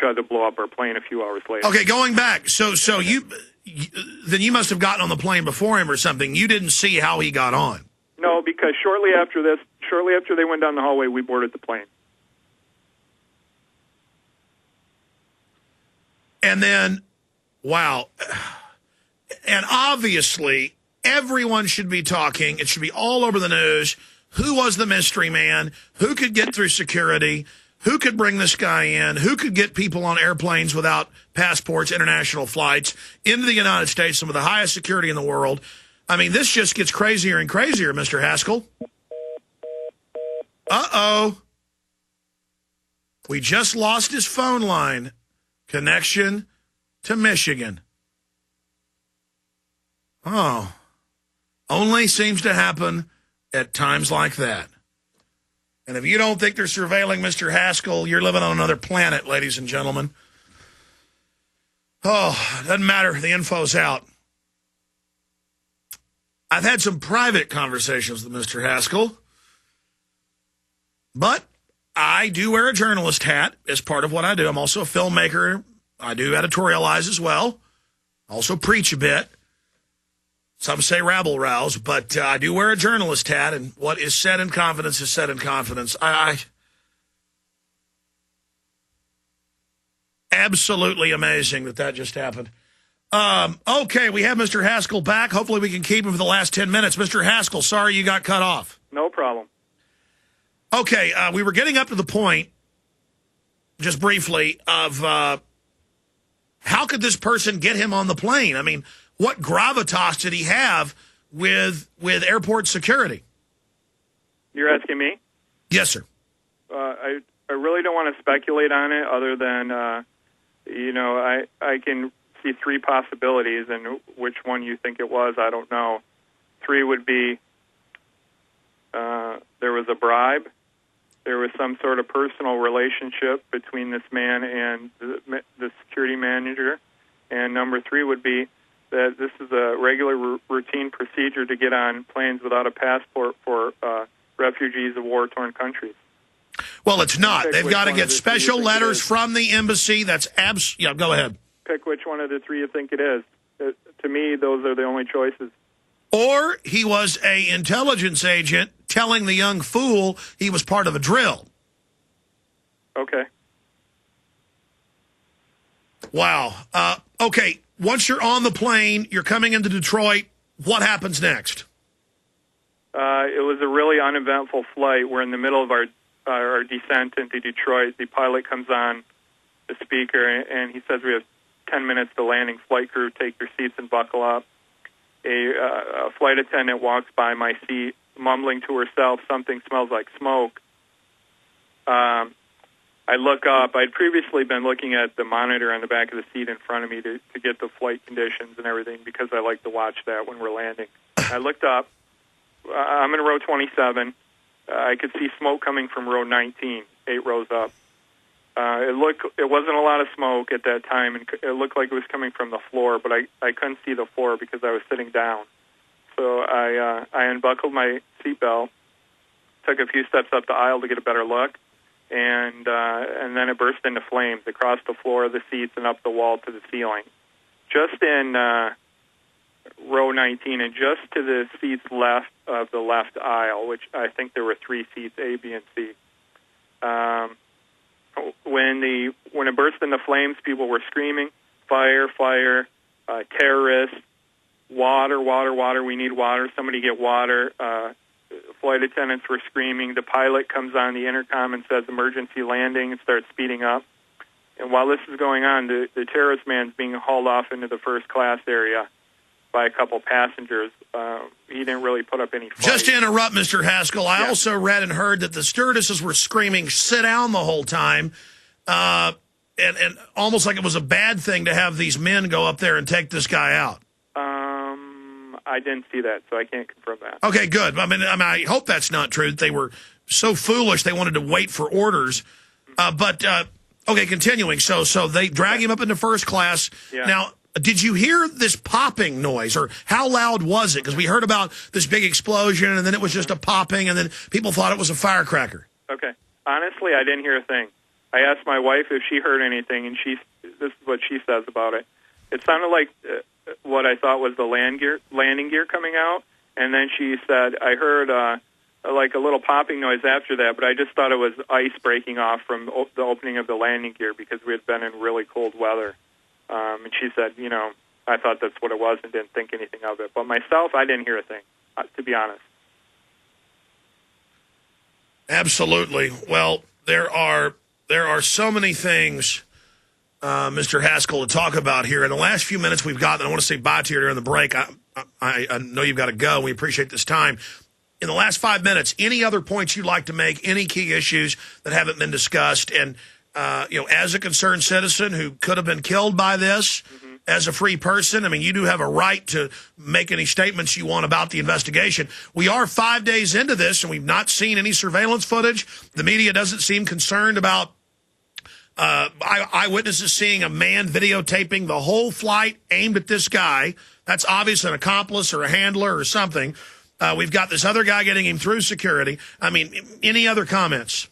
tried to blow up our plane a few hours later. Okay, going back, so you then you must have gotten on the plane before him or something. You didn't see how he got on. No, because shortly after they went down the hallway, we boarded the plane. And then, wow. And obviously, everyone should be talking. It should be all over the news. Who was the mystery man? Who could get through security? Who could bring this guy in? Who could get people on airplanes without passports, international flights, into the United States, some of the highest security in the world? I mean, this just gets crazier and crazier, Mr. Haskell. Uh-oh. We just lost his phone line connection to Michigan. Oh. Only seems to happen at times like that. And if you don't think they're surveilling Mr. Haskell, you're living on another planet, ladies and gentlemen. Oh, doesn't matter. The info's out. I've had some private conversations with Mr. Haskell, but I do wear a journalist hat as part of what I do. I'm also a filmmaker. I do editorialize as well. Also preach a bit. Some say rabble-rouse, but I do wear a journalist hat, and what is said in confidence is said in confidence. Absolutely amazing that just happened. Okay, we have Mr. Haskell back. Hopefully we can keep him for the last 10 minutes. Mr. Haskell, sorry you got cut off. No problem. Okay, we were getting up to the point, just briefly, of how could this person get him on the plane? I mean, what gravitas did he have with airport security? You're asking me? Yes, sir. I really don't want to speculate on it other than, I can see three possibilities, and which one you think it was, I don't know. Three would be there was a bribe, there was some sort of personal relationship between this man and the security manager, and number three would be that this is a regular routine procedure to get on planes without a passport for refugees of war-torn countries. Well, it's not. They've got to get special letters from the embassy. That's yeah, go ahead. Pick which one of the three you think it is. To me, those are the only choices. Or he was an intelligence agent telling the young fool he was part of a drill. Okay. Wow. Okay, once you're on the plane, you're coming into Detroit, what happens next? It was a really uneventful flight. We're in the middle of our descent into Detroit. The pilot comes on the speaker, and he says we have 10 minutes to landing. Flight crew, take your seats and buckle up. A flight attendant walks by my seat, mumbling to herself, something smells like smoke. I look up. I'd previously been looking at the monitor on the back of the seat in front of me to get the flight conditions and everything because I like to watch that when we're landing. I looked up. I'm in row 27. I could see smoke coming from row 19, 8 rows up. It wasn't a lot of smoke at that time, and it looked like it was coming from the floor, but I couldn't see the floor because I was sitting down. So I unbuckled my seatbelt, took a few steps up the aisle to get a better look, and then it burst into flames across the floor, the seats, and up the wall to the ceiling. Just in row 19, and just to the seats left of the left aisle, which I think there were 3 seats, A, B, and C. When it burst into flames, people were screaming, "Fire! Fire! Terrorists! Water! Water! Water! We need water! Somebody get water!" Flight attendants were screaming. The pilot comes on the intercom and says, "Emergency landing," and starts speeding up. And while this is going on, the terrorist man's being hauled off into the first class area by a couple passengers. He didn't really put up any fight. Just to interrupt, Mr. Haskell, I also read and heard that the stewardesses were screaming, "Sit down," the whole time, and almost like it was a bad thing to have these men go up there and take this guy out. I didn't see that, so I can't confirm that. Okay, good. I mean, I hope that's not true. They were so foolish they wanted to wait for orders. Okay, continuing. So they drag him up into first class. Yeah. Now, did you hear this popping noise, or how loud was it? Because we heard about this big explosion, and then it was just a popping, and then people thought it was a firecracker. Okay. Honestly, I didn't hear a thing. I asked my wife if she heard anything, and this is what she says about it. It sounded like what I thought was the landing gear coming out, and then she said, I heard like a little popping noise after that, but I just thought it was ice breaking off from the opening of the landing gear because we had been in really cold weather. And she said, I thought that's what it was and didn't think anything of it. But myself, I didn't hear a thing, to be honest. Absolutely. Well, there are so many things, Mr. Haskell, to talk about here. In the last few minutes we've got, and I want to say bye to you during the break. I know you've got to go. We appreciate this time. In the last 5 minutes, any other points you'd like to make, any key issues that haven't been discussed? And, as a concerned citizen who could have been killed by this, as a free person, I mean, you do have a right to make any statements you want about the investigation. We are 5 days into this, and we've not seen any surveillance footage. The media doesn't seem concerned about eyewitnesses seeing a man videotaping the whole flight aimed at this guy. That's obviously an accomplice or a handler or something. We've got this other guy getting him through security. I mean, any other comments?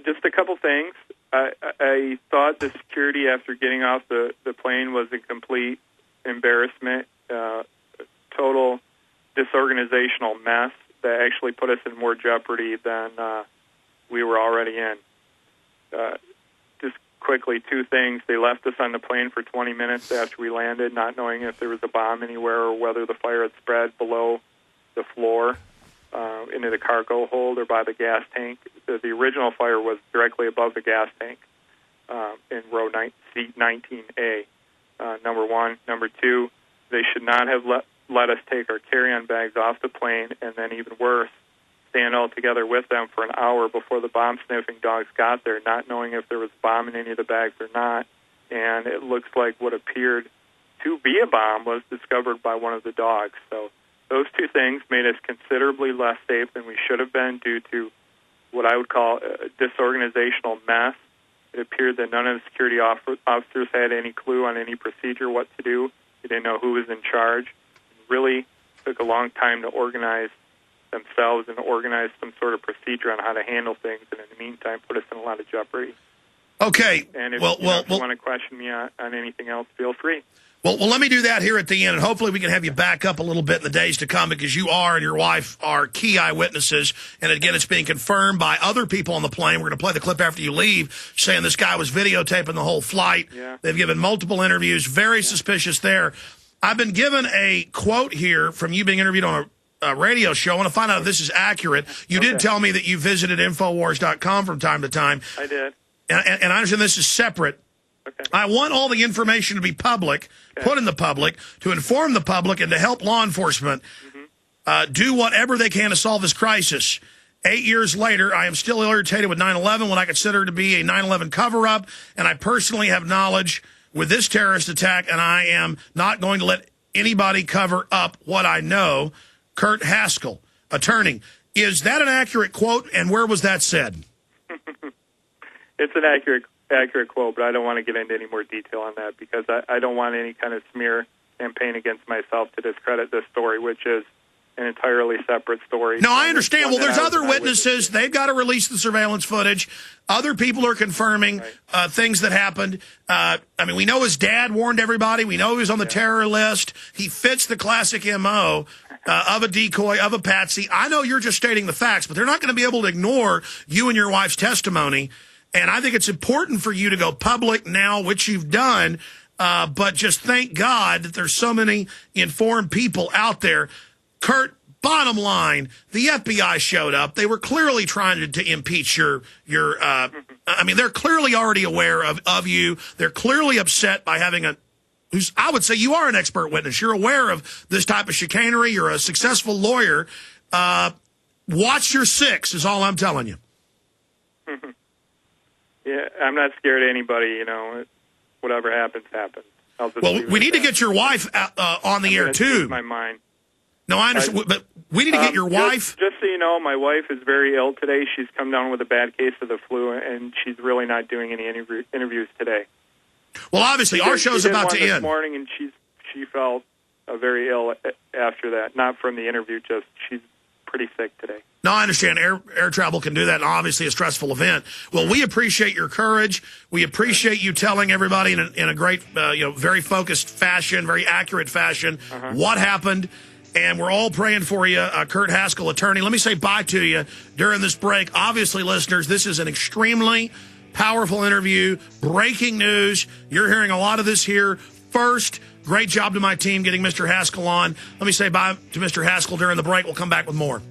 Just a couple things. I thought the security after getting off the plane was a complete embarrassment, total disorganizational mess that actually put us in more jeopardy than we were already in. Just quickly, two things. They left us on the plane for 20 minutes after we landed, not knowing if there was a bomb anywhere or whether the fire had spread below the floor into the cargo hold or by the gas tank. The original fire was directly above the gas tank in row seat 19A, number one. Number two, they should not have let us take our carry-on bags off the plane, and then even worse, stand all together with them for an hour before the bomb-sniffing dogs got there, not knowing if there was a bomb in any of the bags or not. And it looks like what appeared to be a bomb was discovered by one of the dogs. So those two things made us considerably less safe than we should have been due to what I would call a disorganizational mess. It appeared that none of the security officers had any clue on any procedure, what to do. They didn't know who was in charge. It really took a long time to organize themselves and organize some sort of procedure on how to handle things, and in the meantime put us in a lot of jeopardy. Okay. And if you want to question me on anything else, feel free. Well, let me do that here at the end, and hopefully we can have you back up a little bit in the days to come because you are and your wife are key eyewitnesses. And again, it's being confirmed by other people on the plane. We're going to play the clip after you leave saying this guy was videotaping the whole flight. Yeah. They've given multiple interviews. Very suspicious there. I've been given a quote here from you being interviewed on a radio show. I want to find out if this is accurate. You did tell me that you visited Infowars.com from time to time. I did. And I understand this is separate. Okay. I want all the information to be public, put in the public, to inform the public and to help law enforcement do whatever they can to solve this crisis. 8 years later, I am still irritated with 9/11, what I consider to be a 9/11 cover-up, and I personally have knowledge with this terrorist attack, and I am not going to let anybody cover up what I know. Kurt Haskell, attorney. Is that an accurate quote, and where was that said? It's an accurate quote, but I don't want to get into any more detail on that because I don't want any kind of smear campaign against myself to discredit this story, which is an entirely separate story. No, I understand. Well, there's other witnesses. They've got to release the surveillance footage. Other people are confirming things that happened. I mean, we know his dad warned everybody. We know he was on the terror list. He fits the classic M.O. Of a decoy, of a patsy. I know you're just stating the facts, but they're not going to be able to ignore you and your wife's testimony. And I think it's important for you to go public now, which you've done, but just thank God that there's so many informed people out there. Kurt, bottom line, the FBI showed up. They were clearly trying to impeach your I mean, they're clearly already aware of you. They're clearly upset by having I would say you are an expert witness. You're aware of this type of chicanery. You're a successful lawyer. Watch your six is all I'm telling you. Yeah, I'm not scared of anybody, whatever happens, happens. Well, we need to get your wife on the air, too. My mind. No, I understand, but we need to get your wife. Just so you know, my wife is very ill today. She's come down with a bad case of the flu, and she's really not doing any interviews today. Well, obviously, our show's about to end. This morning, and she felt very ill after that. Not from the interview, just she's pretty sick today. No, I understand. Air travel can do that, and obviously a stressful event. Well, we appreciate your courage. We appreciate you telling everybody in a great, very focused fashion, very accurate fashion, what happened. And we're all praying for you, Kurt Haskell, attorney. Let me say bye to you during this break. Obviously, listeners, this is an extremely powerful interview, breaking news. You're hearing a lot of this here first. Great job to my team getting Mr. Haskell on. Let me say bye to Mr. Haskell during the break. We'll come back with more.